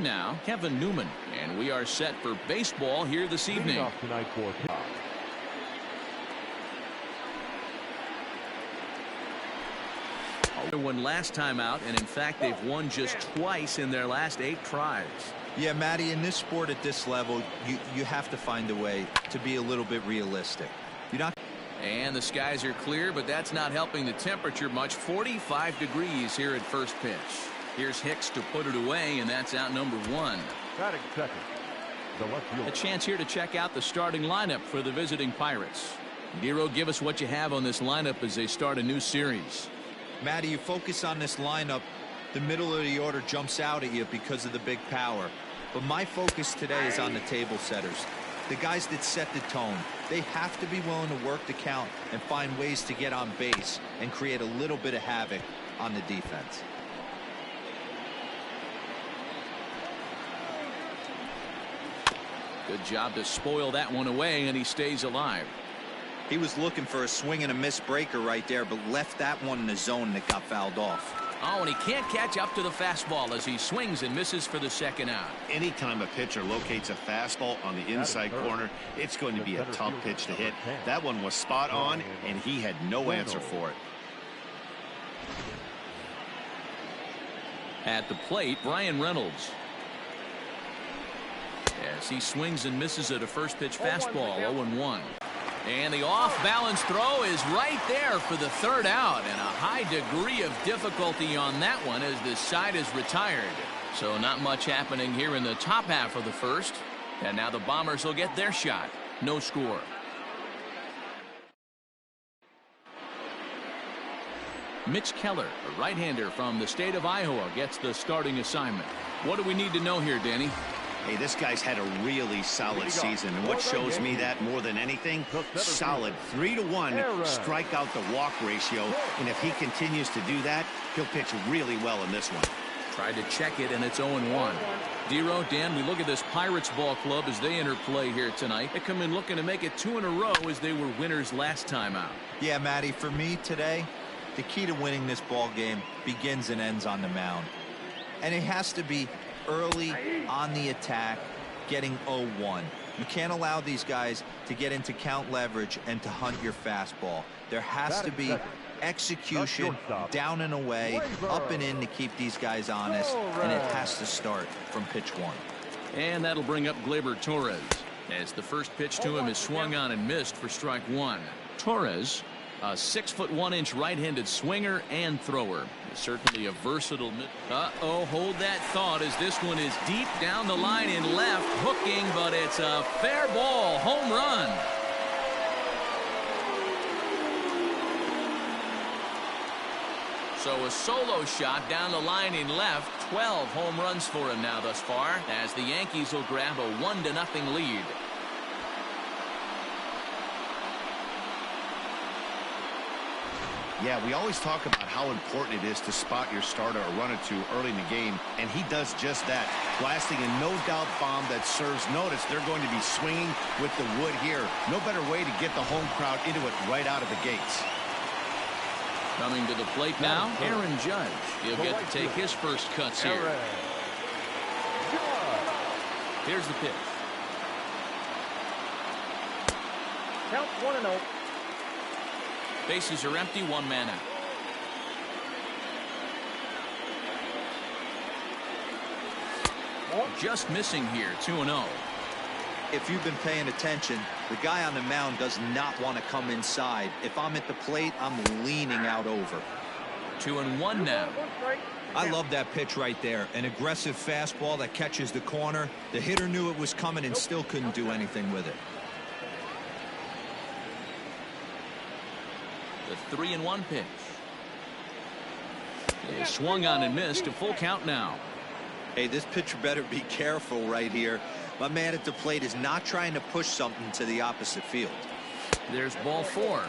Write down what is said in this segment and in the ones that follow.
now, Kevin Newman. And we are set for baseball here this evening. Won last time out, and in fact they've won just twice in their last 8 tries. Yeah, Matty, in this sport at this level, you have to find a way to be a little bit realistic. You're not. And the skies are clear, but that's not helping the temperature much. 45 degrees here at first pitch. Here's Hicks to put it away, and that's out number 1. Batting second, the left fielder. A chance here to check out the starting lineup for the visiting Pirates. Dero, give us what you have on this lineup as they start a new series. Matty, you focus on this lineup, the middle of the order jumps out at you because of the big power. But my focus today is on the table setters, the guys that set the tone. They have to be willing to work the count and find ways to get on base and create a little bit of havoc on the defense. Good job to spoil that one away, and he stays alive. He was looking for a swing and a miss breaker right there, but left that one in the zone that got fouled off. Oh, and he can't catch up to the fastball as he swings and misses for the second out. Anytime a pitcher locates a fastball on the inside corner, it's going to be a tough pitch to hit. That one was spot on, and he had no answer for it. At the plate, Brian Reynolds. As he swings and misses at a first pitch fastball, 0-1. And the off-balance throw is right there for the third out, and a high degree of difficulty on that one as this side is retired. So not much happening here in the top half of the first, and now the Bombers will get their shot. No score. Mitch Keller, a right-hander from the state of Iowa, gets the starting assignment. What do we need to know here, Danny? Hey, this guy's had a really solid season, and what shows me that more than anything, solid 3-to-1 strikeout to walk ratio, and if he continues to do that, he'll pitch really well in this one. Tried to check it, and it's 0-1. Dero, Dan, we look at this Pirates ball club as they enter play here tonight. They come in looking to make it 2 in a row as they were winners last time out. Yeah, Matty, for me today, the key to winning this ball game begins and ends on the mound. And it has to be early on the attack, getting 0-1. You can't allow these guys to get into count leverage and to hunt your fastball. There has to be execution, down and away, up and in to keep these guys honest, and it has to start from pitch 1. And that'll bring up Gleyber Torres, as the first pitch to him is swung on and missed for strike 1. Torres, a 6'1" right-handed swinger and thrower. Certainly a versatile. Hold that thought as this one is deep down the line in left, hooking, but it's a fair ball, home run. So a solo shot down the line in left, 12 home runs for him now thus far, as the Yankees will grab a 1-0 lead. Yeah, we always talk about how important it is to spot your starter or run it to early in the game, and he does just that, blasting a no-doubt bomb that serves notice. They're going to be swinging with the wood here. No better way to get the home crowd into it right out of the gates. Coming to the plate now, Aaron Judge. He'll get to take his first cuts here. Here's the pitch. Count 1-0. Bases are empty, 1 man out. Just missing here, 2-0. If you've been paying attention, the guy on the mound does not want to come inside. If I'm at the plate, I'm leaning out over. 2-1 now. I love that pitch right there. An aggressive fastball that catches the corner. The hitter knew it was coming and still couldn't do anything with it. The 3-1 pitch. Is swung on and missed, a full count now. Hey, this pitcher better be careful right here. My man at the plate is not trying to push something to the opposite field. There's ball 4.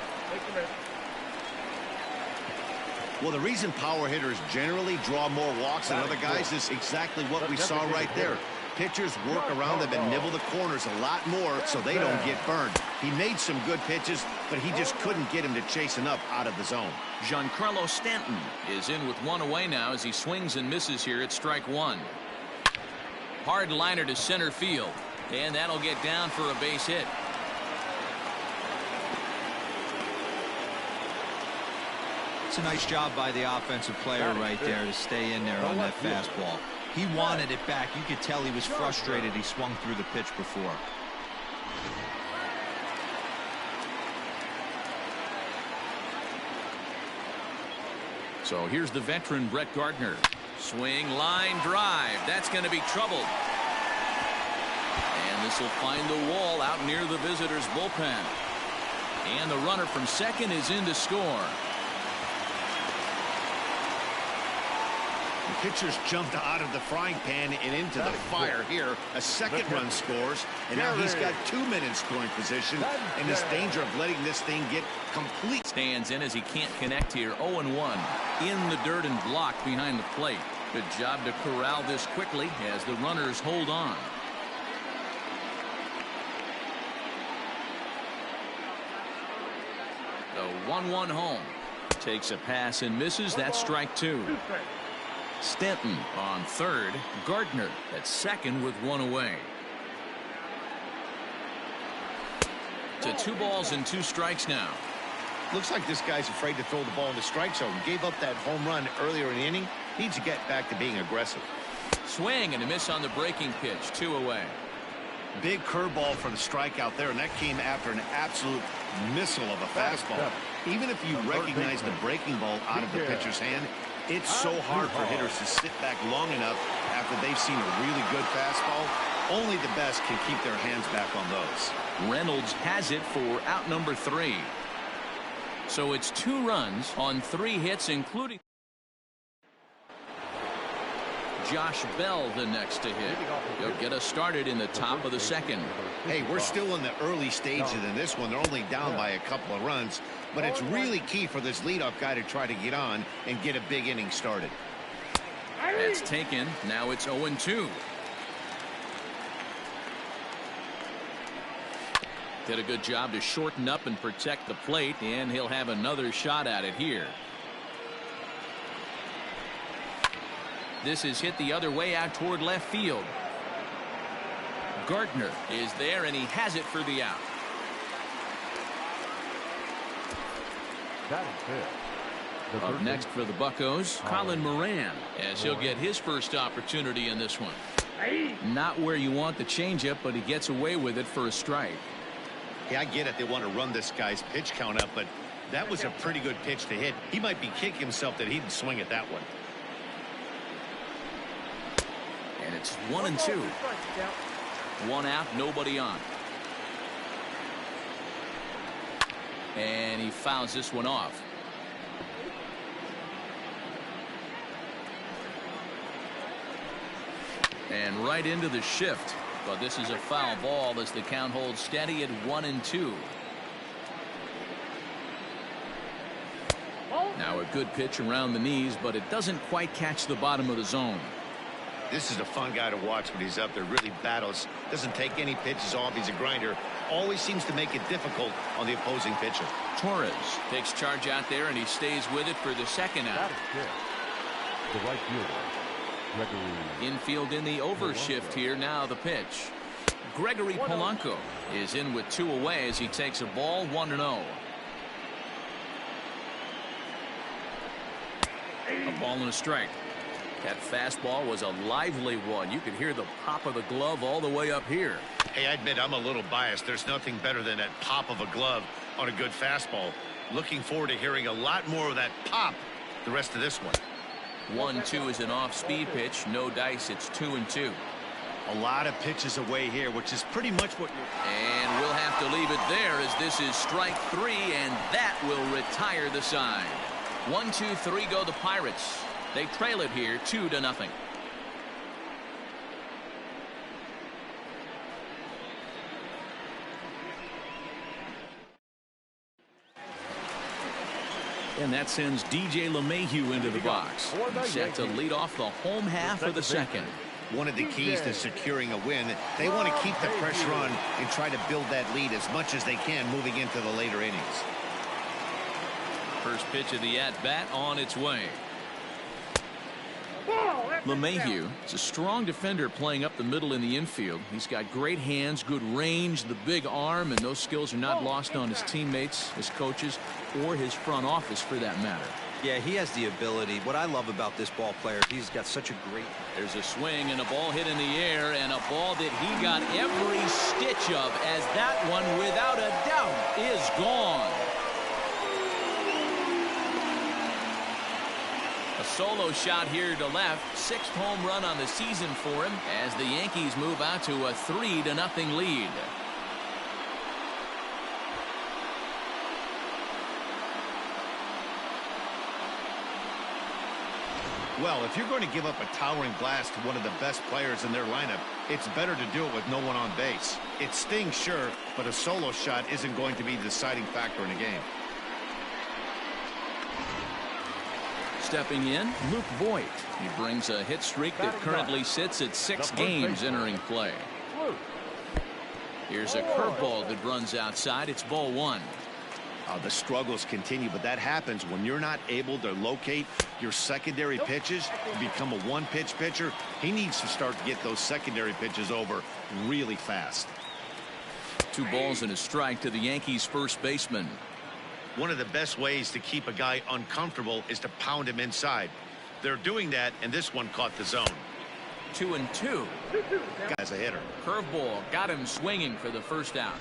Well, the reason power hitters generally draw more walks than other guys is exactly what we saw right there. Pitchers work around them and nibble the corners a lot more so they don't get burned. He made some good pitches, but he just couldn't get him to chase enough out of the zone. Giancarlo Stanton is in with 1 away now as he swings and misses here at strike 1. hard liner to center field. And that'll get down for a base hit. It's a nice job by the offensive player right there to stay in there on that fastball. He wanted it back. You could tell he was frustrated. He swung through the pitch before. So here's the veteran Brett Gardner. Swing, line, drive. That's going to be trouble. And this will find the wall out near the visitors' bullpen. And the runner from second is in to score. The pitcher's jumped out of the frying pan and into the fire here. A second run scores, and now he's got 2 men in scoring position, and there's danger of letting this thing get complete. Stands in as he can't connect here. 0-1 in the dirt and blocked behind the plate. Good job to corral this quickly as the runners hold on. The 1-1 home. Takes a pass and misses. That's strike two. Stanton on third. Gardner at second with one away. To 2 balls and 2 strikes now. Looks like this guy's afraid to throw the ball in the strike zone. Gave up that home run earlier in the inning. Needs to get back to being aggressive. Swing and a miss on the breaking pitch. 2 away. Big curveball for the strikeout there, and that came after an absolute missile of a fastball. Even if you recognize the breaking ball out of the pitcher's hand, it's so hard for hitters to sit back long enough after they've seen a really good fastball. Only the best can keep their hands back on those. Reynolds has it for out number 3. So it's 2 runs on 3 hits, including Josh Bell the next to hit. He'll get us started in the top of the second. Hey, we're still in the early stages in this one. They're only down by a couple of runs, but it's really key for this leadoff guy to try to get on and get a big inning started. That's taken. Now it's 0-2. Did a good job to shorten up and protect the plate, and he'll have another shot at it here. This is hit the other way out toward left field. Gardner is there, and he has it for the out. Up next for the Buccos, Colin Moran, as he'll get his first opportunity in this one. Not where you want the changeup, but he gets away with it for a strike. Yeah, I get it. They want to run this guy's pitch count up, but that was a pretty good pitch to hit. He might be kicking himself that he didn't swing at that one. And it's 1-2. 1 out, nobody on. And he fouls this one off. And right into the shift. But this is a foul ball as the count holds steady at 1-2. Now a good pitch around the knees, but it doesn't quite catch the bottom of the zone. This is a fun guy to watch when he's up there. Really battles. Doesn't take any pitches off. He's a grinder. Always seems to make it difficult on the opposing pitcher. Torres takes charge out there, and he stays with it for the second out. The right fielder, Gregory. Infield in the overshift here. Now the pitch. Gregory Polanco is in with 2 away as he takes a ball 1-0. A ball and a strike. That fastball was a lively one. You could hear the pop of the glove all the way up here. Hey, I admit I'm a little biased. There's nothing better than that pop of a glove on a good fastball. Looking forward to hearing a lot more of that pop the rest of this one. 1-2 is an off-speed pitch. No dice. It's 2-2. A lot of pitches away here, which is pretty much what you're... And we'll have to leave it there as this is strike 3, and that will retire the side. 1-2-3 go the Pirates. They trail it here 2-0. And that sends DJ LeMahieu into the box. Set to lead off the home half of the second. One of the keys to securing a win, they want to keep the pressure on and try to build that lead as much as they can moving into the later innings. First pitch of the at-bat on its way. LeMahieu is a strong defender playing up the middle in the infield. He's got great hands, good range, the big arm, and those skills are not lost on his teammates, his coaches, or his front office for that matter. Yeah, he has the ability. What I love about this ball player, he's got such a great... There's a swing and a ball hit in the air, and a ball that he got every stitch of, as that one, without a doubt, is gone. A solo shot here to left. 6th home run on the season for him as the Yankees move out to a 3-0 lead. Well, if you're going to give up a towering blast to one of the best players in their lineup, it's better to do it with no one on base. It stings, sure, but a solo shot isn't going to be the deciding factor in a game. Stepping in, Luke Voigt. He brings a hit streak that currently sits at 6 games entering play. Here's a curveball that runs outside. It's ball 1. The struggles continue, but that happens when you're not able to locate your secondary pitches. You become a one-pitch pitcher. He needs to start to get those secondary pitches over really fast. 2 balls and a strike to the Yankees' first baseman. One of the best ways to keep a guy uncomfortable is to pound him inside. They're doing that, and this one caught the zone. 2-2. As a hitter. Curveball got him swinging for the first out.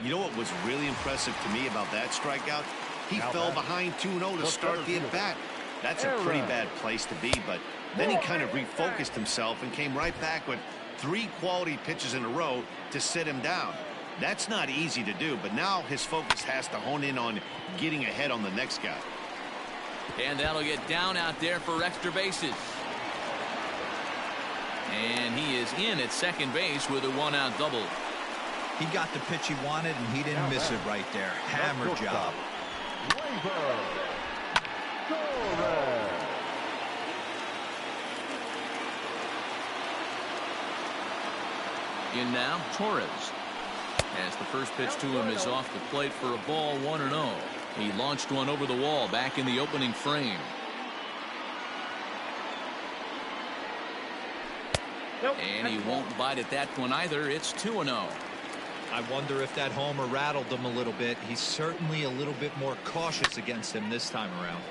You know what was really impressive to me about that strikeout? He fell behind 2-0 to start the at-bat. That's a pretty bad place to be, but then he kind of refocused himself and came right back with 3 quality pitches in a row to sit him down. That's not easy to do, but now his focus has to hone in on getting ahead on the next guy. And that'll get down out there for extra bases. And he is in at second base with a 1-out double. He got the pitch he wanted, and he didn't miss it right there. Hammer job. In now, Torres. As the first pitch to him is off the plate for a ball, 1-0. He launched one over the wall back in the opening frame. And he won't bite at that one either. It's 2-0. I wonder if that homer rattled him a little bit. He's certainly a little bit more cautious against him this time around.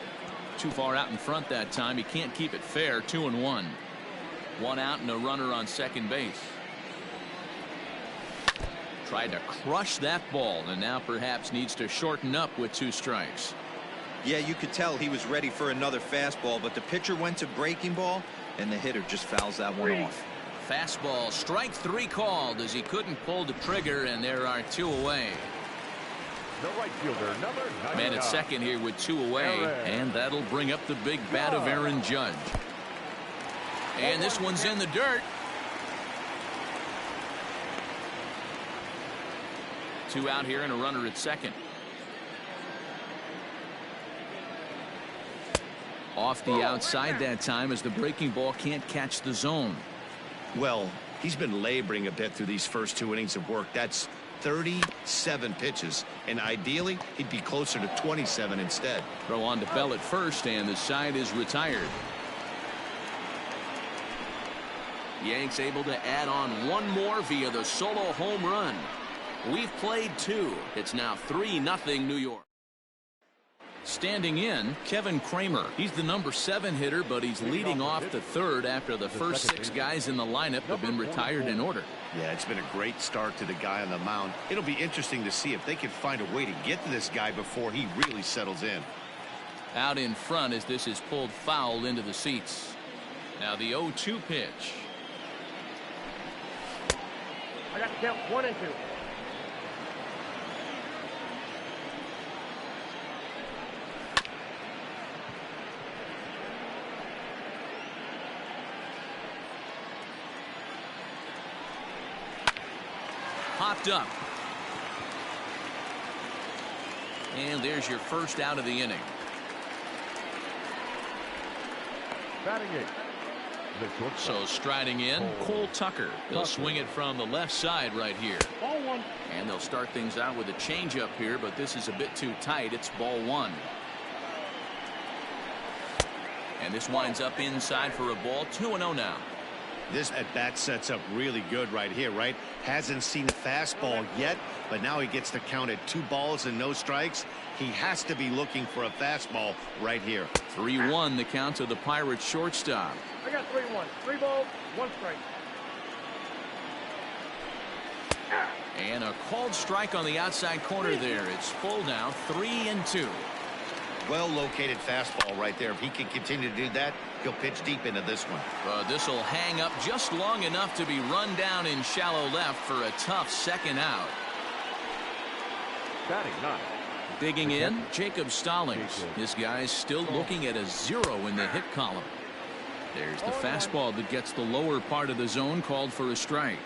Too far out in front that time. He can't keep it fair. 2-1. 1 out and a runner on second base. Tried to crush that ball, and now perhaps needs to shorten up with 2 strikes. Yeah, you could tell he was ready for another fastball, but the pitcher went to breaking ball, and the hitter just fouls that one off. Fastball, strike 3 called as he couldn't pull the trigger, and there are 2 away. The right fielder, number 99. Man at second here with 2 away, and that'll bring up the big bat of Aaron Judge. And this one's in the dirt. 2 out here and a runner at second. Off the outside that time as the breaking ball can't catch the zone. Well, he's been laboring a bit through these first 2 innings of work. That's 37 pitches, and ideally he'd be closer to 27 instead. Throw on to Bell at first, and the side is retired. Yanks able to add on 1 more via the solo home run. We've played 2. It's now 3-0 New York. Standing in, Kevin Kramer. He's the number 7 hitter, but he's leading off the 3rd after the first 6 guys in the lineup have been retired in order. Yeah, it's been a great start to the guy on the mound. It'll be interesting to see if they can find a way to get to this guy before he really settles in. Out in front as this is pulled foul into the seats. Now the 0-2 pitch. I got to count 1 and 2. Popped up. And there's your first out of the inning. Batting 8. So striding in, Cole Tucker. He'll swing it from the left side right here. Ball 1. And they'll start things out with a changeup here, but this is a bit too tight. It's ball 1. And this winds up inside for a ball. 2-0 now. This at-bat sets up really good right here, right? Hasn't seen a fastball yet, but now he gets to count at 2 balls and no strikes. He has to be looking for a fastball right here. 3-1 the count to the Pirates shortstop. I got 3-1. 3 balls, 1 strike. And a called strike on the outside corner there. It's full now, 3-2. Well-located fastball right there. If he can continue to do that, he'll pitch deep into this one. This will hang up just long enough to be run down in shallow left for a tough second out. Batting 9. Digging in, Jacob Stallings. This guy's still looking at a 0 in the hit column. There's the fastball that gets the lower part of the zone, called for a strike.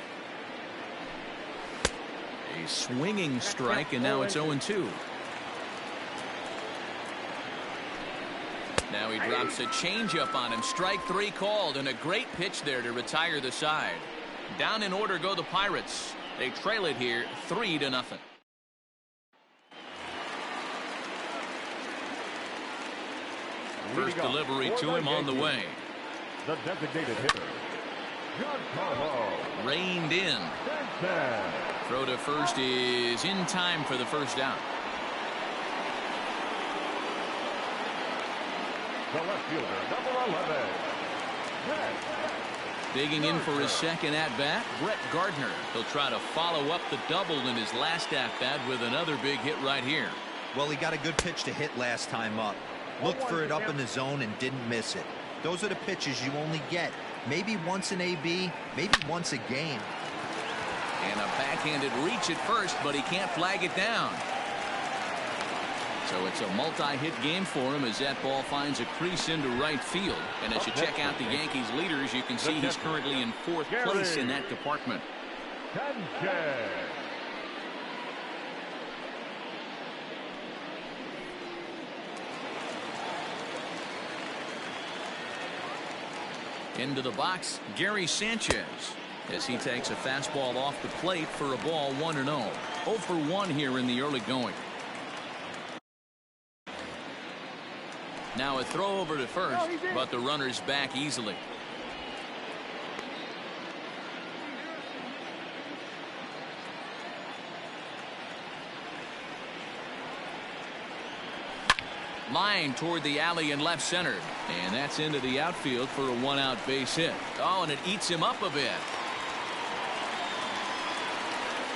A swinging strike, and now it's 0-2. Now he drops a changeup on him. Strike 3 called, and a great pitch there to retire the side. Down in order go the Pirates. They trail it here 3-0. First delivery to him on the way. The designated hitter, Giancarlo. Reined in. Throw to first is in time for the first down. The left fielder, number 11. Digging in for his second at-bat, Brett Gardner. He'll try to follow up the double in his last at-bat with another big hit right here. Well, he got a good pitch to hit last time up. Looked for it up in the zone and didn't miss it. Those are the pitches you only get. Maybe once an AB, maybe once a game. And a backhanded reach at first, but he can't flag it down. So it's a multi-hit game for him as that ball finds a crease into right field. And as you check out the Yankees leaders, you can see he's currently in 4th place in that department. Into the box, Gary Sanchez, as he takes a fastball off the plate for a ball, 1-0. 0 for 1 here in the early going. Now a throw over to first, but the runner's back easily. Line toward the alley in left center. And that's into the outfield for a 1-out base hit. Oh, and it eats him up a bit.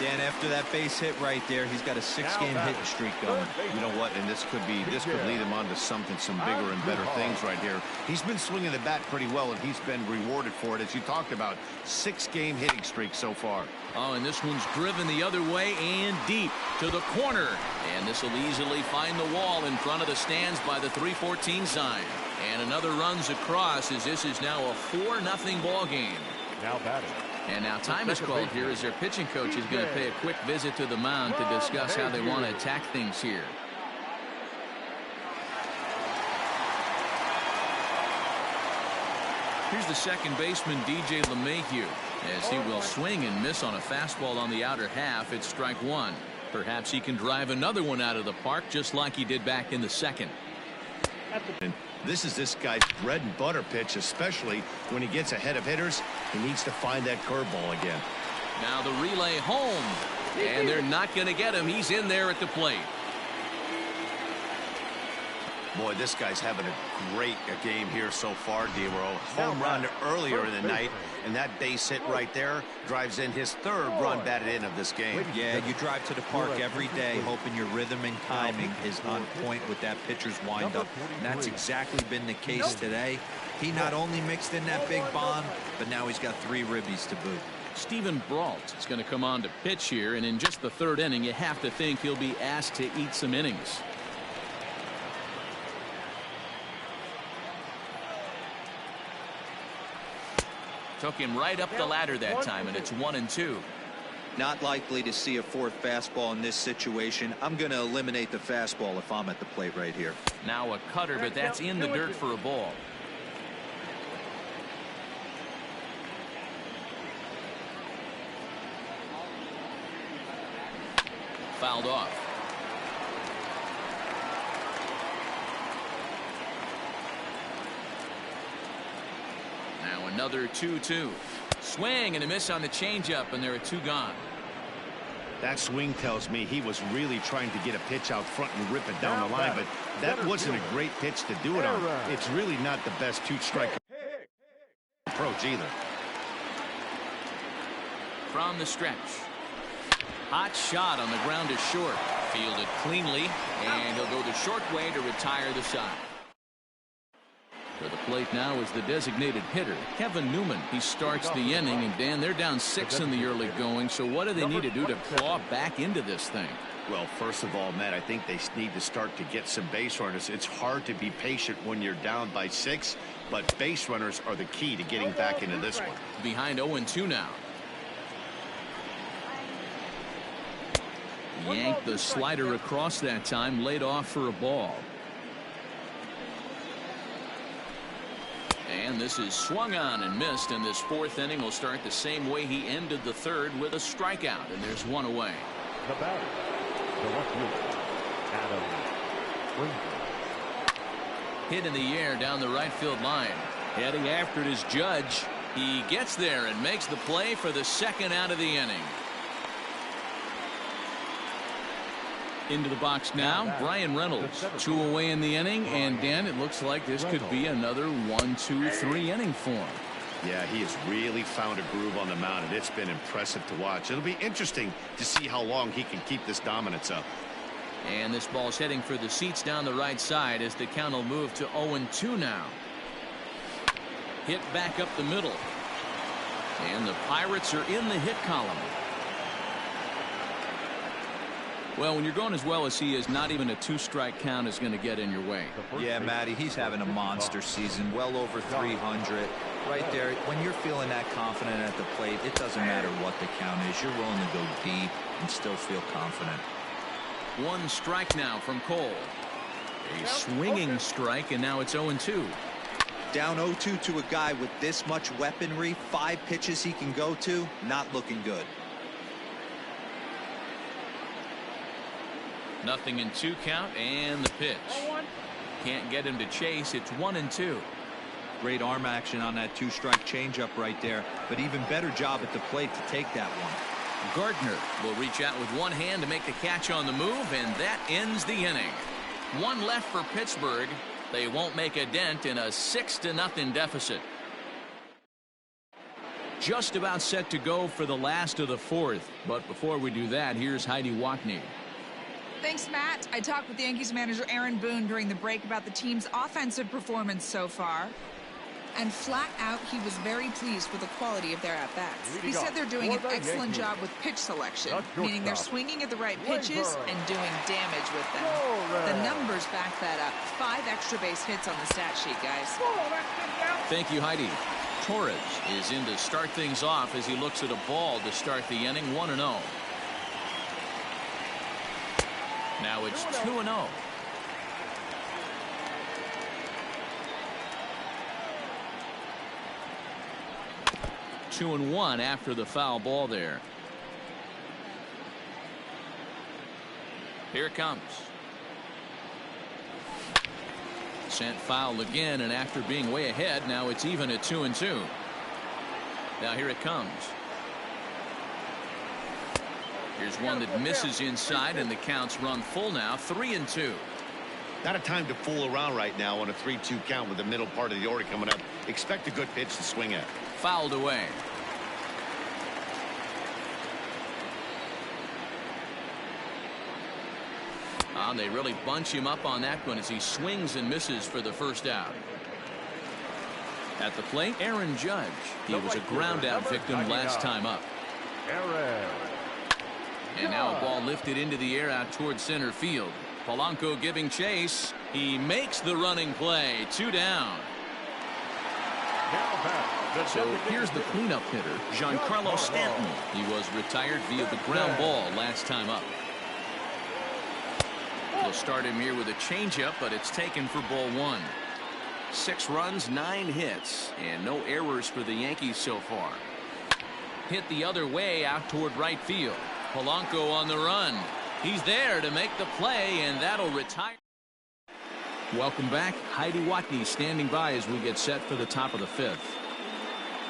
Dan, after that base hit right there, he's got a 6-game hitting streak going. You know what? And this could lead him on to some bigger and better things right here. He's been swinging the bat pretty well, and he's been rewarded for it, as you talked about. 6-game hitting streak so far. Oh, and this one's driven the other way and deep to the corner. And this will easily find the wall in front of the stands by the 314 sign. And another runs across as this is now a 4-0 ball game. Now batting. And now time is called here as their pitching coach is going to pay a quick visit to the mound to discuss how they want to attack things here. Here's the second baseman, DJ LeMahieu, as he will swing and miss on a fastball on the outer half. It's strike 1. Perhaps he can drive another one out of the park just like he did back in the second. And this is this guy's bread and butter pitch, especially when he gets ahead of hitters. He needs to find that curveball again. Now the relay home, and they're not going to get him. He's in there at the plate. Boy, this guy's having a great game here so far, D-Row. Home run earlier in the night, and that base hit right there drives in his 3rd run batted in of this game. Yeah, you drive to the park every day hoping your rhythm and timing is on point with that pitcher's windup. And that's exactly been the case today. He not only mixed in that big bomb, but now he's got 3 ribbies to boot. Stephen Brault is going to come on to pitch here, and in just the 3rd inning, you have to think he'll be asked to eat some innings. Took him right up the ladder that time, and it's 1-2. Not likely to see a 4th fastball in this situation. I'm going to eliminate the fastball if I'm at the plate right here. Now a cutter, but that's in the dirt for a ball. Fouled off. Another 2-2. Swing and a miss on the changeup, and there are 2 gone. That swing tells me he was really trying to get a pitch out front and rip it down the line, but that wasn't a great pitch to do it on. It's really not the best 2-strike approach either. From the stretch. Hot shot on the ground is short. Fielded cleanly, and he'll go the short way to retire the side. To the plate now is the designated hitter, Kevin Newman. He starts the inning, and Dan, they're down 6 in the early going, so what do they need to do to claw back into this thing? Well, first of all, Matt, I think they need to start to get some base runners. It's hard to be patient when you're down by 6, but base runners are the key to getting back into this one. Behind 0-2 now. Yanked the slider across that time, laid off for a ball. And this is swung on and missed, and this 4th inning will start the same way he ended the 3rd, with a strikeout, and there's 1 away. The batter, the left fielder, Adam. Hit in the air down the right field line. Heading after it is Judge. He gets there and makes the play for the 2nd out of the inning. Into the box now, Brian Reynolds. 2 away in the inning, and Dan, it looks like this could be another 1-2-3 inning for him. Yeah, he has really found a groove on the mound, and it's been impressive to watch. It'll be interesting to see how long he can keep this dominance up. And this ball's heading for the seats down the right side as the count will move to 0-2 now. Hit back up the middle. And the Pirates are in the hit column. Well, when you're going as well as he is, not even a 2-strike count is going to get in your way. Yeah, Matty, he's having a monster season, well over 300. Right there, when you're feeling that confident at the plate, it doesn't matter what the count is. You're willing to go deep and still feel confident. 1 strike now from Cole. A swinging strike, and now it's 0-2. Down 0-2 to a guy with this much weaponry, 5 pitches he can go to, not looking good. Nothing in 2 count, and the pitch. Can't get him to chase. It's 1-2. Great arm action on that 2-strike changeup right there, but even better job at the plate to take that one. Gardner will reach out with one hand to make the catch on the move, and that ends the inning. 1 left for Pittsburgh. They won't make a dent in a 6-0 deficit. Just about set to go for the last of the 4th, but before we do that, here's Heidi Watney. Thanks, Matt. I talked with Yankees manager Aaron Boone during the break about the team's offensive performance so far. And flat out, he was very pleased with the quality of their at-bats. He said they're doing an excellent job with pitch selection, meaning they're swinging at the right pitches and doing damage with them. The numbers back that up. 5 extra base hits on the stat sheet, guys. Thank you, Heidi. Torres is in to start things off as he looks at a ball to start the inning, 1-0. Now it's 2-0. Two and 1 after the foul ball there. Here it comes. Sent foul again, and after being way ahead, now it's even at 2-2. Now here it comes. Here's one that misses inside, and the count's run full now, 3-2. Not a time to fool around right now on a 3-2 count with the middle part of the order coming up. Expect a good pitch to swing at. Fouled away. They really bunch him up on that one as he swings and misses for the 1st out. At the plate, Aaron Judge. He was a ground out victim last time up. And now a ball lifted into the air out towards center field. Polanco giving chase. He makes the running play. 2 down. So here's the cleanup hitter, Giancarlo Stanton. He was retired via the ground ball last time up. They'll start him here with a changeup, but it's taken for ball 1. 6 runs, 9 hits, and no errors for the Yankees so far. Hit the other way out toward right field. Polanco on the run. He's there to make the play, and that'll retire. Welcome back. Heidi Watney standing by as we get set for the top of the 5th.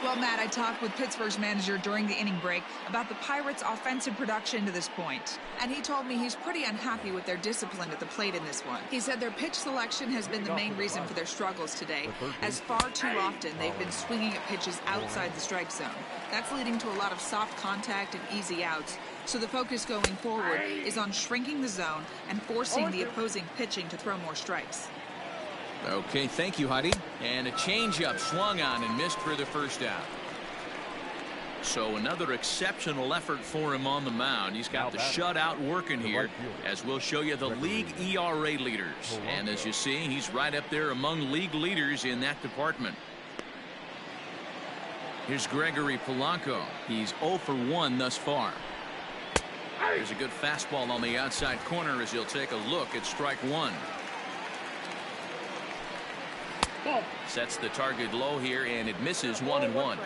Well, Matt, I talked with Pittsburgh's manager during the inning break about the Pirates' offensive production to this point. And he told me he's pretty unhappy with their discipline at the plate in this one. He said their pitch selection has been the main reason for their struggles today, as far too often they've been swinging at pitches outside the strike zone. That's leading to a lot of soft contact and easy outs. So the focus going forward is on shrinking the zone and forcing the opposing pitching to throw more strikes. Okay, thank you, Heidi. And a changeup swung on and missed for the first out. So another exceptional effort for him on the mound. He's got the shutout working here, as we'll show you the league ERA leaders. And as you see, he's right up there among league leaders in that department. Here's Gregory Polanco. He's 0 for 1 thus far. There's a good fastball on the outside corner as he'll take a look at strike one. Sets the target low here, and it misses 1-1.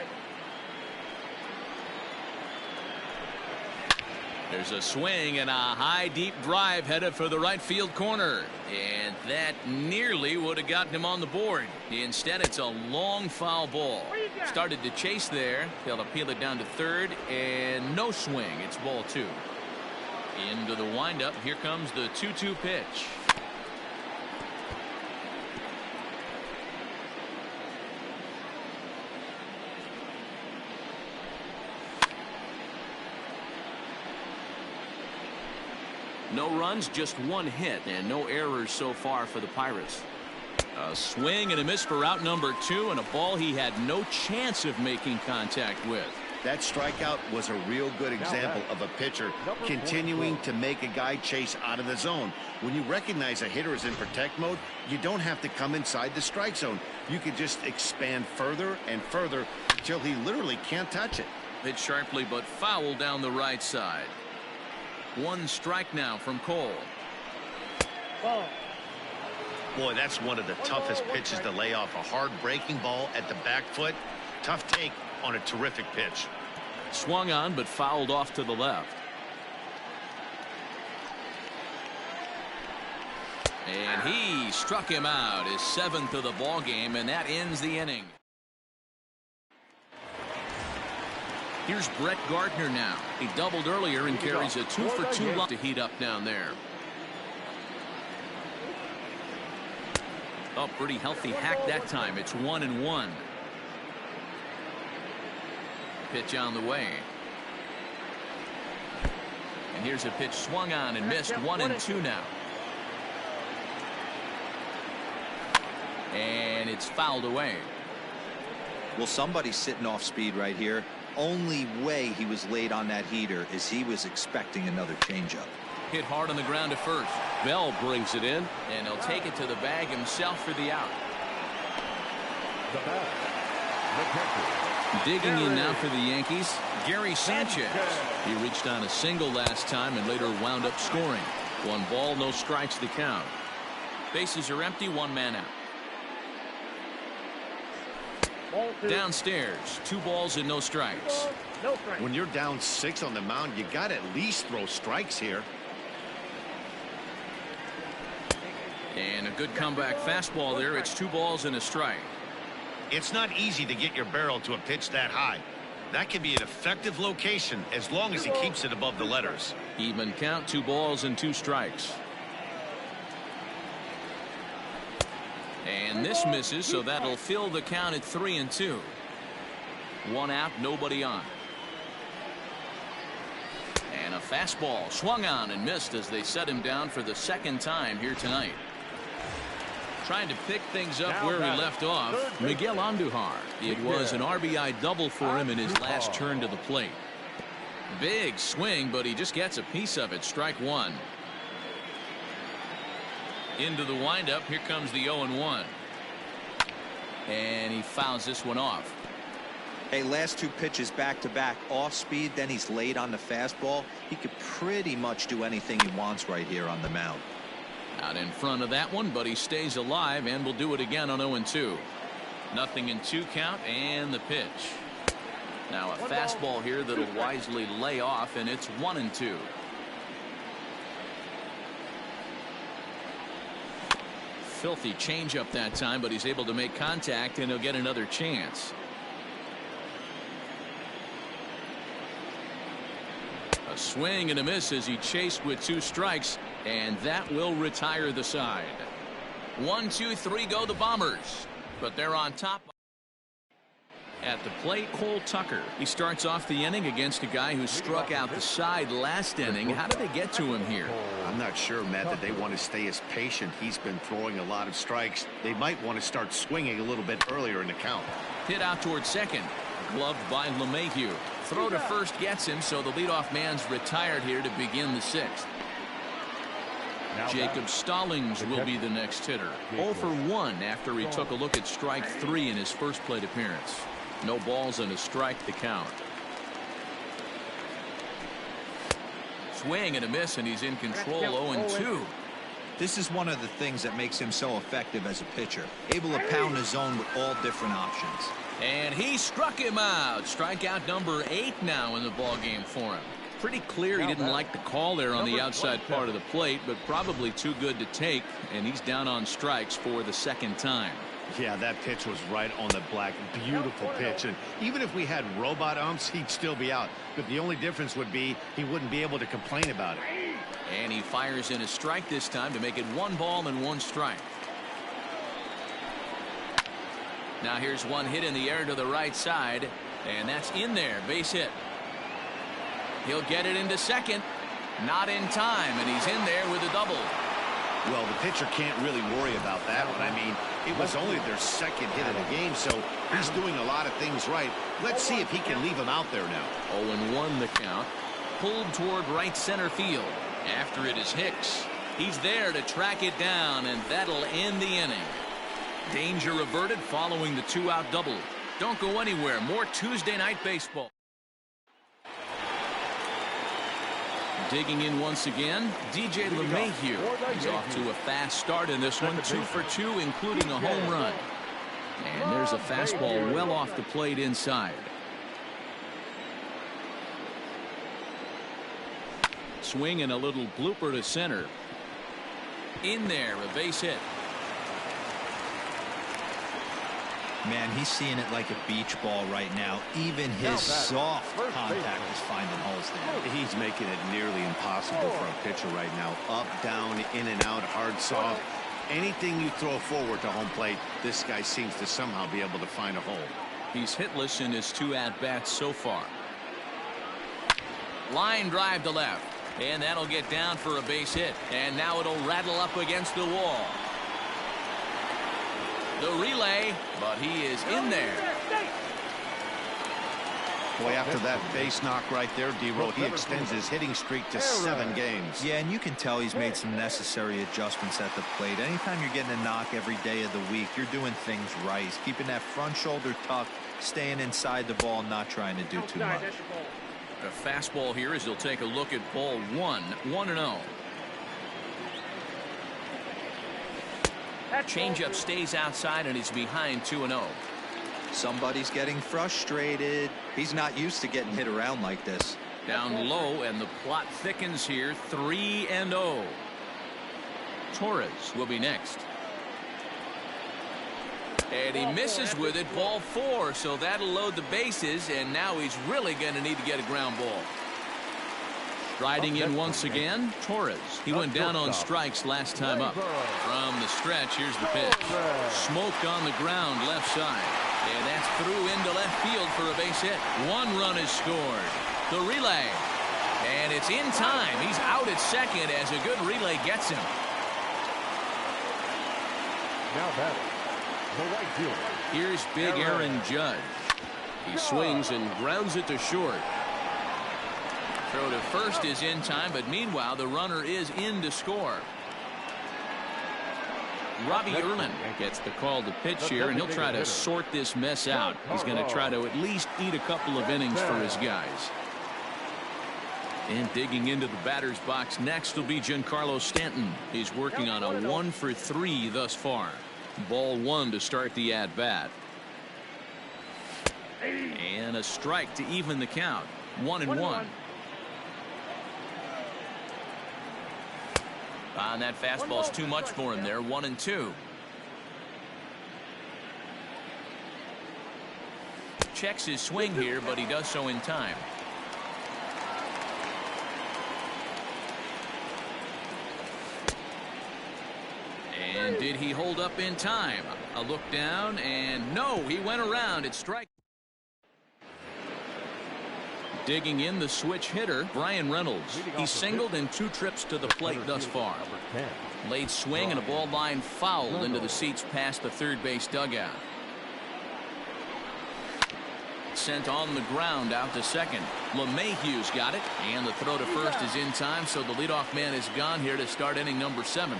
There's a swing and a high deep drive headed for the right field corner, and that nearly would have gotten him on the board. Instead, it's a long foul ball. Started to chase there. They'll appeal it down to third, and no swing. It's ball 2. Into the windup. Here comes the 2-2 pitch. No runs, just 1 hit, and no errors so far for the Pirates. A swing and a miss for out number 2, and a ball he had no chance of making contact with. That strikeout was a real good example of a pitcher continuing to make a guy chase out of the zone. When you recognize a hitter is in protect mode, you don't have to come inside the strike zone. You can just expand further and further until he literally can't touch it. Hit sharply but foul down the right side. 1 strike now from Cole. Boy, that's one of the toughest pitches to lay off. A hard breaking ball at the back foot. Tough take on a terrific pitch. Swung on but fouled off to the left. And he struck him out, his 7th of the ball game, and that ends the inning. Here's Brett Gardner now. He doubled earlier and carries a 2 for 2 line to heat up down there. Oh, pretty healthy hack that time. It's 1-1. Pitch on the way. And here's a pitch swung on and missed. 1-2 now. And it's fouled away. Well, somebody's sitting off speed right here. Only way he was late on that heater is he was expecting another changeup. Hit hard on the ground to first. Bell brings it in, and he'll take it to the bag himself for the out. The bag, the catcher. Digging in now for the Yankees, Gary Sanchez. He reached on a single last time and later wound up scoring. 1 ball, no strikes to count. Bases are empty, 1 man out. Downstairs, 2 balls and no strikes. When you're down 6 on the mound, you got to at least throw strikes here. And a good comeback fastball there. It's 2 balls and a strike. It's not easy to get your barrel to a pitch that high. That can be an effective location as long as he keeps it above the letters. Even count, 2 balls and 2 strikes. And this misses, so that'll fill the count at 3-2. 1 out, nobody on. And a fastball swung on and missed as they set him down for the 2nd time here tonight. Trying to pick things up where he left off, Miguel Andujar. It was an RBI double for him in his last turn to the plate. Big swing, but he just gets a piece of it. Strike 1. Into the windup. Here comes the 0-1. And he fouls this one off. Hey, last 2 pitches back-to-back off speed, then he's late on the fastball. He could pretty much do anything he wants right here on the mound. Out in front of that one, but he stays alive and will do it again on 0-2. Nothing in 2 count, and the pitch. Now a fastball here that'll wisely lay off, and it's 1-2. Filthy changeup that time, but he's able to make contact, and he'll get another chance. swing and a miss as he chased with 2 strikes, and that will retire the side. 1, 2, 3 go the Bombers, but they're on top. At the plate, Cole Tucker. He starts off the inning against a guy who struck out the side last inning. How did they get to him here? I'm not sure, Matt, that they want to stay as patient. He's been throwing a lot of strikes. They might want to start swinging a little bit earlier in the count. Hit out towards second. Gloved by LeMahieu. Throw to first gets him, so the leadoff man's retired here to begin the 6th. Jacob Stallings will be the next hitter. 0 for 1 after he took a look at strike 3 in his first plate appearance. No balls and a strike to count. Swing and a miss, and he's in control. 0-2. This is one of the things that makes him so effective as a pitcher. Able to pound the zone with all different options. And he struck him out. Strikeout number 8 now in the ball game for him. Pretty clear he didn't like the call there on the outside part of the plate, but probably too good to take, and he's down on strikes for the 2nd time. Yeah, that pitch was right on the black. Beautiful pitch. And even if we had robot umps, he'd still be out. But the only difference would be he wouldn't be able to complain about it. And he fires in a strike this time to make it 1 ball and 1 strike. Now here's one hit in the air to the right side, and that's in there. Base hit. He'll get it into second. Not in time, and he's in there with a double. Well, the pitcher can't really worry about that one. I mean, it was only their 2nd hit of the game, so he's doing a lot of things right. Let's see if he can leave him out there now. 0-1 the count. Pulled toward right center field. After it is Hicks. He's there to track it down, and that'll end the inning. Danger averted following the 2-out double. Don't go anywhere. More Tuesday night baseball. Digging in once again, DJ LeMahieu. He's off to a fast start in this one. 2 for 2, including a home run. And there's a fastball well off the plate inside. Swing and a little blooper to center. In there, a base hit. Man, he's seeing it like a beach ball right now. Even his soft contact is finding holes there. He's making it nearly impossible for a pitcher right now. Up, down, in and out, hard, soft. Anything you throw forward to home plate, this guy seems to somehow be able to find a hole. He's hitless in his 2 at-bats so far. Line drive to left. And that'll get down for a base hit. And now it'll rattle up against the wall. The relay, but he is in there. Boy, after that base knock right there, D-Roll, he extends his hitting streak to 7 games. Yeah, and you can tell he's made some necessary adjustments at the plate. Anytime you're getting a knock every day of the week, you're doing things right. He's keeping that front shoulder tucked, staying inside the ball, not trying to do too much. A fastball here as he'll take a look at ball 1, 1-0. Changeup stays outside and he's behind 2-0. Somebody's getting frustrated. He's not used to getting hit around like this. Down low, and the plot thickens here. 3-0. Torres will be next. And he misses with it. Ball 4, so that'll load the bases, and now he's really going to need to get a ground ball. Riding in once again, Torres. He went down on strikes last time up. From the stretch, here's the pitch. Smoked on the ground left side. And that's through into left field for a base hit. 1 run is scored. The relay. And it's in time. He's out at second as a good relay gets him. Now batting, the right fielder. Here's big Aaron Judge. He swings and grounds it to short. Throw to first is in time, but meanwhile the runner is in to score. Robbie Erlin gets the call to pitch here, and he'll try to sort this mess out. He's going to try to at least eat a couple of innings for his guys. And digging into the batter's box next will be Giancarlo Stanton. He's working on a 1 for 3 thus far. Ball 1 to start the at-bat. And a strike to even the count. 1-1. And that fastball's too much for him there. 1-2. Checks his swing here, but he does so in time. And did he hold up in time? A look down, and no, he went around. It's strike. Digging in the switch hitter, Brian Reynolds. He's singled in 2 trips to the plate thus far. Late swing and a ball line fouled into the seats past the third base dugout. Sent on the ground out to second. LeMahieu's got it, and the throw to first is in time, so the leadoff man is gone here to start inning number 7.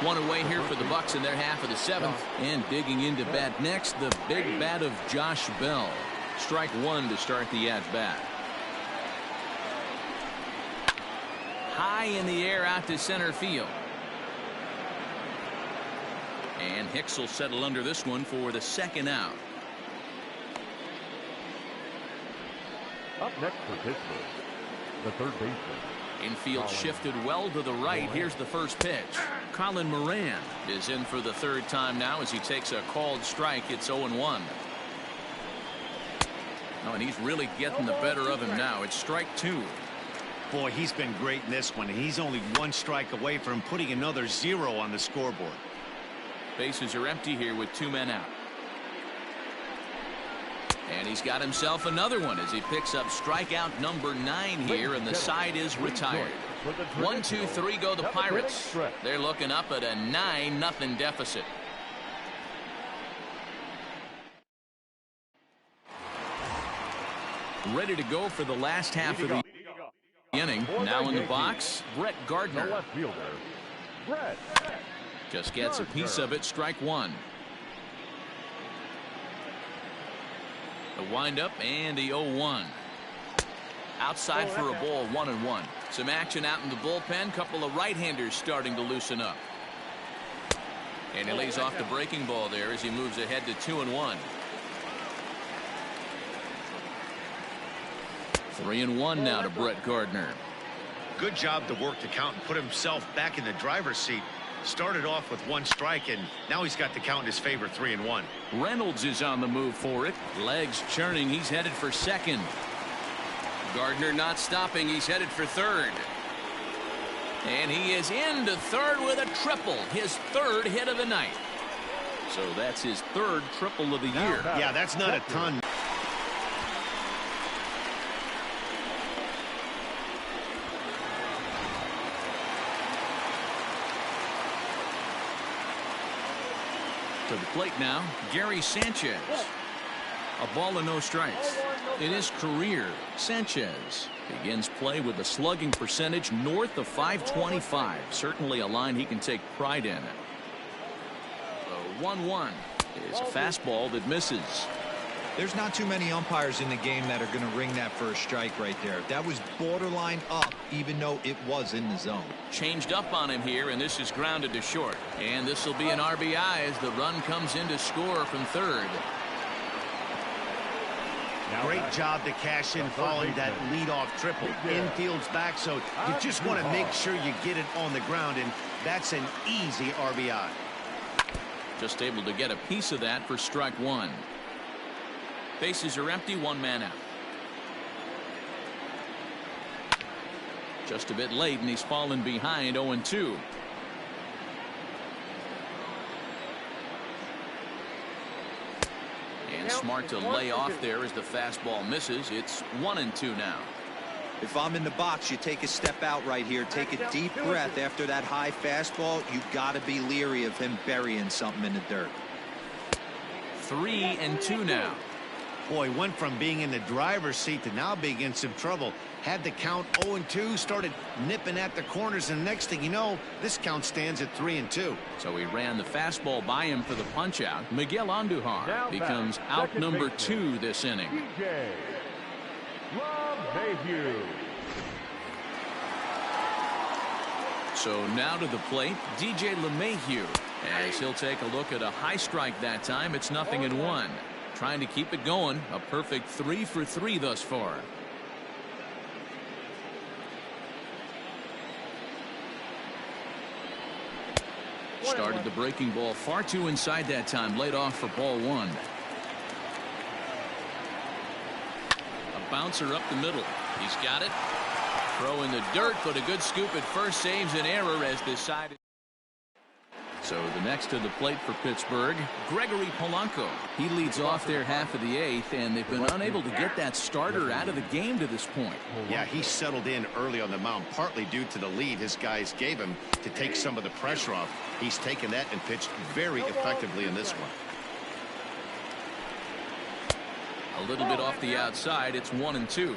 One away here for the Bucks in their half of the 7th, and digging into bat next, the big bat of Josh Bell. Strike 1 to start the at-bat. High in the air out to center field. And Hicks will settle under this one for the second out. Up next for Pittsburgh, the third baseman. Infield shifted well to the right. Here's the first pitch. Colin Moran is in for the third time now as he takes a called strike. It's 0-1. Oh, and he's really getting the better of him now. It's strike 2. Boy, he's been great in this one, and he's only 1 strike away from putting another 0 on the scoreboard. Bases are empty here with 2 men out. And he's got himself another one as he picks up strikeout number 9 here, and the side is retired. 1, 2, 3 go the Pirates. They're looking up at a 9-0 deficit. Ready to go for the last half of the inning. Now in the box, Brett Gardner. Just gets a piece of it. Strike 1. The windup and the 0-1. Outside for a ball, 1-1. Some action out in the bullpen. Couple of right-handers starting to loosen up. And he lays off the breaking ball there as he moves ahead to 2-1. 3-1 now to Brett Gardner. Good job to work the count and put himself back in the driver's seat. Started off with 1 strike, and now he's got the count in his favor, 3-1. Reynolds is on the move for it. Legs churning. He's headed for second. Gardner not stopping. He's headed for third. And he is into third with a triple. His 3rd hit of the night. So that's his 3rd triple of the year. Yeah, that's not a ton. To the plate now, Gary Sanchez. A ball and no strikes. In his career, Sanchez begins play with a slugging percentage north of .525. Certainly a line he can take pride in. The 1-1 is a fastball that misses. There's not too many umpires in the game that are going to ring that first strike right there. That was borderline up, even though it was in the zone. Changed up on him here, and this is grounded to short. And this will be an RBI as the run comes in to score from third. Great job to cash in following that leadoff triple. Infield's back, so you just want to make sure you get it on the ground, and that's an easy RBI. Just able to get a piece of that for strike 1. Bases are empty, 1 man out. Just a bit late, and he's fallen behind 0-2. And smart to lay off there as the fastball misses. It's 1-2 now. If I'm in the box, you take a step out right here. Take a deep breath after that high fastball. You've got to be leery of him burying something in the dirt. 3-2 now. Boy, went from being in the driver's seat to now being in some trouble. Had the count 0-2, started nipping at the corners, and next thing you know, this count stands at 3-2. So he ran the fastball by him for the punch out. Miguel Andujar becomes out number 2 this inning. So now to the plate, DJ LeMahieu, as he'll take a look at a high strike that time. It's 0-1. Trying to keep it going. A perfect 3 for 3 thus far. Started the breaking ball far too inside that time. Laid off for ball 1. A bouncer up the middle. He's got it. Throw in the dirt, but a good scoop at first saves an error as decided. So the next to the plate for Pittsburgh, Gregory Polanco. He leads off their half of the eighth, and they've been unable to get that starter out of the game to this point. Yeah, he settled in early on the mound, partly due to the lead his guys gave him to take some of the pressure off. He's taken that and pitched very effectively in this one. A little bit off the outside. It's 1-2.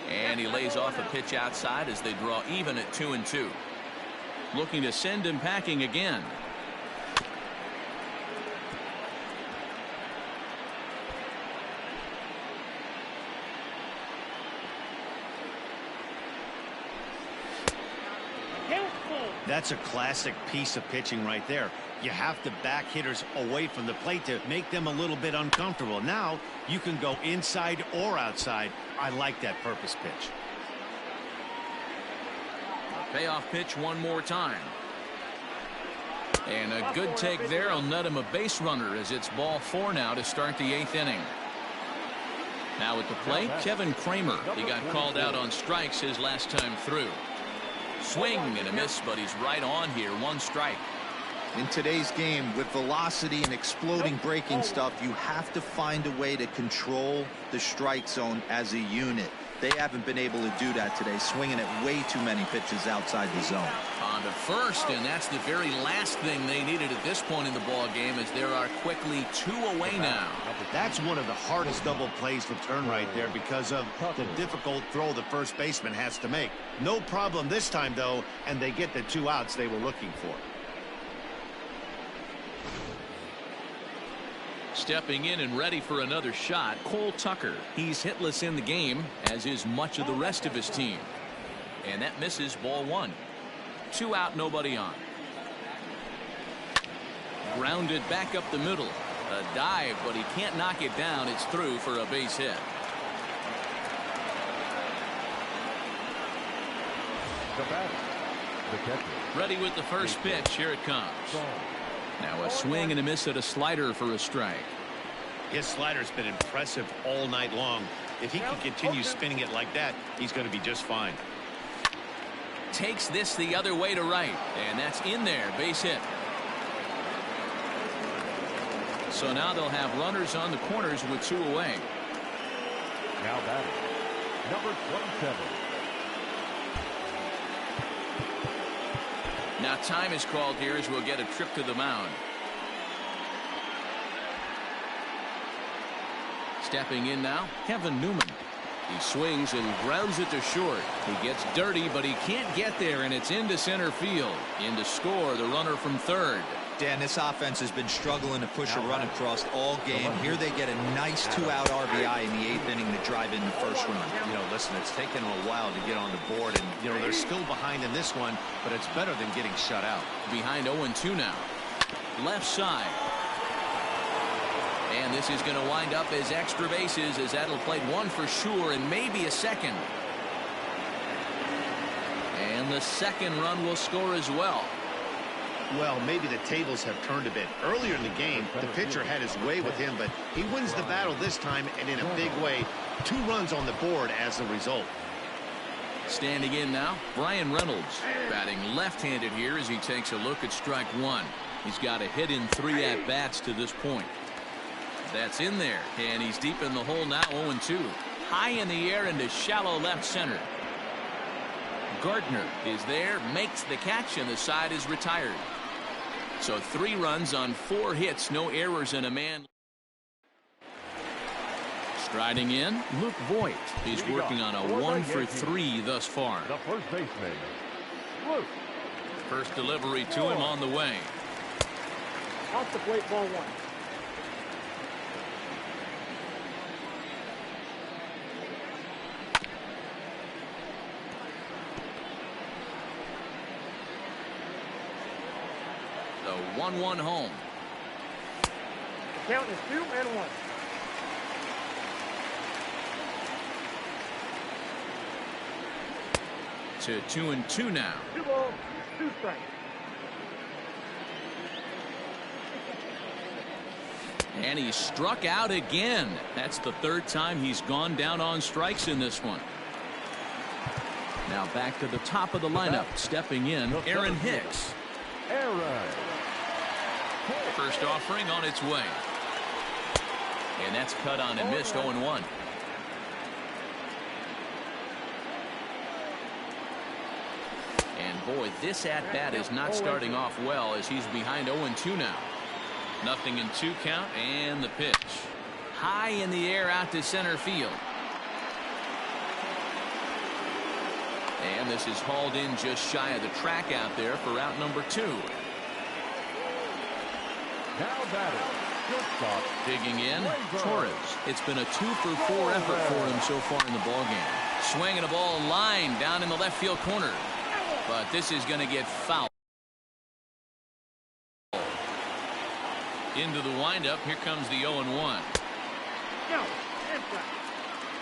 And he lays off a pitch outside as they draw even at 2-2. Looking to send him packing again. That's a classic piece of pitching right there. You have to back hitters away from the plate to make them a little bit uncomfortable. Now you can go inside or outside. I like that purpose pitch. Payoff pitch one more time. And a good take there will net him a base runner as it's ball 4 now to start the 8th inning. Now at the plate, Kevin Kramer. He got called out on strikes his last time through. Swing and a miss, but he's right on here. 1 strike. In today's game, with velocity and exploding breaking stuff, you have to find a way to control the strike zone as a unit. They haven't been able to do that today, swinging at way too many pitches outside the zone. On to first, and that's the very last thing they needed at this point in the ball game, as there are quickly 2 away now. That's one of the hardest double plays to turn right there because of the difficult throw the first baseman has to make. No problem this time, though, and they get the 2 outs they were looking for. Stepping in and ready for another shot, Cole Tucker. He's hitless in the game, as is much of the rest of his team. And that misses, ball 1. 2 out, nobody on. Grounded back up the middle. A dive, but he can't knock it down. It's through for a base hit. The batter, the catcher. Ready with the first pitch. Here it comes. Now a swing and a miss at a slider for a strike. His slider's been impressive all night long. If he can continue spinning it like that, he's going to be just fine. Takes this the other way to right, and that's in there. Base hit. So now they'll have runners on the corners with 2 away. Now batting, number 27. Now time is called here as we'll get a trip to the mound. Stepping in now, Kevin Newman. He swings and grounds it to short. He gets dirty, but he can't get there, and it's into center field. In to score, the runner from third. Dan, this offense has been struggling to push a run across all game. Here they get a nice 2-out RBI in the 8th inning to drive in the first run. You know, listen, it's taken them a while to get on the board, and, you know, they're still behind in this one, but it's better than getting shut out. Behind 0-2 now. Left side. And this is going to wind up as extra bases, as that'll play 1 for sure and maybe a second. And the second run will score as well. Well, maybe the tables have turned a bit. Earlier in the game, the pitcher had his way with him, but he wins the battle this time, and in a big way. 2 runs on the board as the result. Standing in now, Brian Reynolds, batting left-handed here as he takes a look at strike 1. He's got a hit in 3 at-bats to this point. That's in there, and he's deep in the hole now. 0-2. High in the air into shallow left center. Gardner is there, makes the catch, and the side is retired. So 3 runs on 4 hits, no errors, and a man. Striding in, Luke Voigt. He's working on a 1 for 3 thus far. The first baseman, Luke. First delivery to him on the way. Off the plate, ball 1. The 1-1 home. The count is 2-1. To 2-2 now. 2 balls, 2 strikes. And he struck out again. That's the 3rd time he's gone down on strikes in this one. Now back to the top of the lineup. Stepping in, Aaron Hicks. First offering on its way. And that's cut on and missed 0-1. And boy, this at-bat is not starting off well as he's behind 0-2 now. 0-2 count and the pitch. High in the air out to center field. And this is hauled in just shy of the track out there for out number 2. Now batter, shortstop. Digging in, Torres. It's been a 2-for-4 effort for him so far in the ballgame. Swinging a ball line down in the left field corner. But this is going to get fouled. Into the windup. Here comes the 0-1.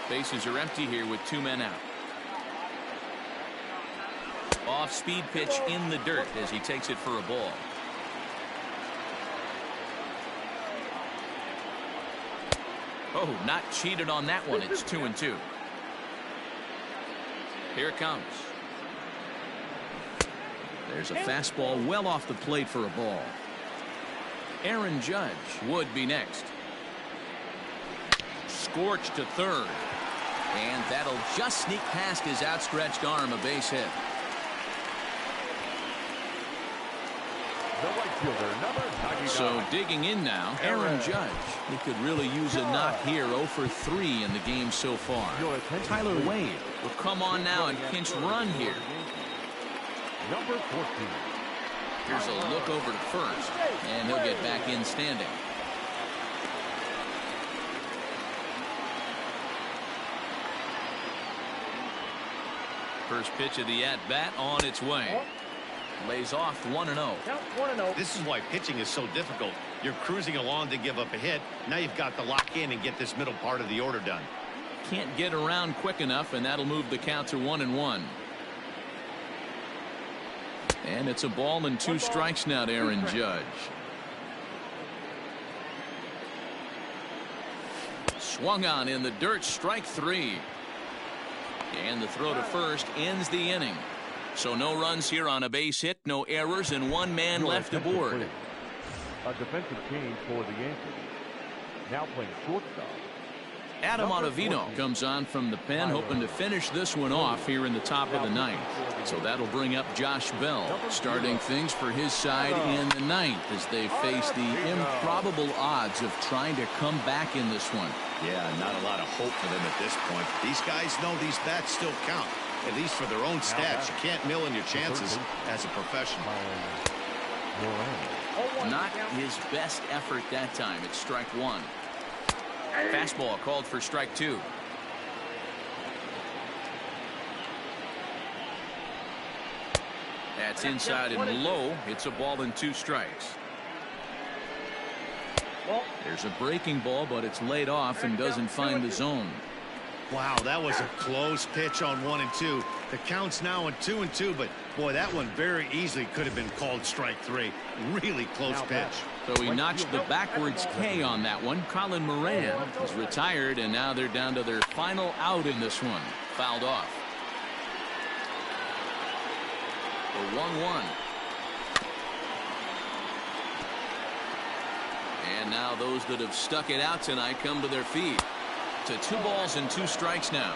Bases are empty here with 2 men out. Off-speed pitch in the dirt as he takes it for a ball. Oh, not cheated on that one. It's 2-2. Here it comes. There's a fastball well off the plate for a ball. Aaron Judge would be next. Scorched to third. And that'll just sneak past his outstretched arm, a base hit. The right fielder, number 99. So digging in now, Aaron Judge. He could really use a knock here. 0-for-3 in the game so far. Tyler Wade will come on now and pinch run here. Number 14. Here's a look over to first, and he'll get back in standing. First pitch of the at-bat on its way. Lays off 1-0. This is why pitching is so difficult. You're cruising along to give up a hit. Now you've got to lock in and get this middle part of the order done. Can't get around quick enough, and that'll move the count to 1-1. And it's a ball and 2 strikes now to Aaron Judge. Swung on in the dirt, strike 3. And the throw to first ends the inning. So no runs here on a base hit, no errors, and 1 man left aboard. A defensive change for the Yankees. Now playing shortstop. Adam Ottavino comes on from the pen, hoping to finish this one off here in the top of the 9th. So that'll bring up Josh Bell, starting things for his side in the 9th as they face the improbable odds of trying to come back in this one. Yeah, not a lot of hope for them at this point. These guys know these bats still count, at least for their own stats. You can't mill in your chances as a professional. Not his best effort that time. It's strike 1. Fastball called for strike 2. That's inside and low. It's a ball and 2 strikes. There's a breaking ball, but it's laid off and doesn't find the zone. Wow, that was a close pitch on 1 and 2. The count's now on 2 and 2, but boy, that one very easily could have been called strike 3. Really close pitch. So he notched the backwards K on that one. Colin Moran is retired, and now they're down to their final out in this one. Fouled off. The 1-1. And now those that have stuck it out tonight come to their feet. To 2 balls and 2 strikes now.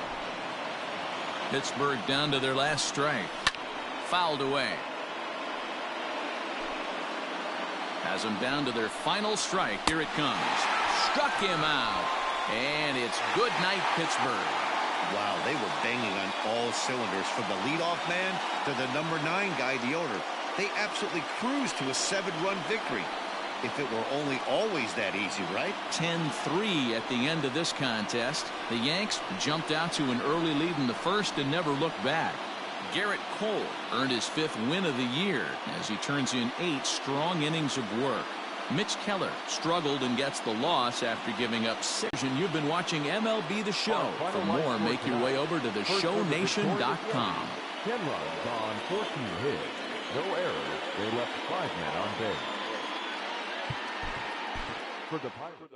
Pittsburgh down to their last strike. Fouled away. Has them down to their final strike. Here it comes. Struck him out. And it's good night, Pittsburgh. Wow, they were banging on all cylinders from the leadoff man to the number 9 guy, the order. They absolutely cruised to a 7-run victory. If it were only always that easy, right? 10-3 at the end of this contest. The Yanks jumped out to an early lead in the first and never looked back. Garrett Cole earned his 5th win of the year as he turns in 8 strong innings of work. Mitch Keller struggled and gets the loss after giving up 6. And you've been watching MLB The Show. For more, make your way over to theshownation.com. 10 runs on 14 hits. No errors. They left 5 men on base. For the Pirates.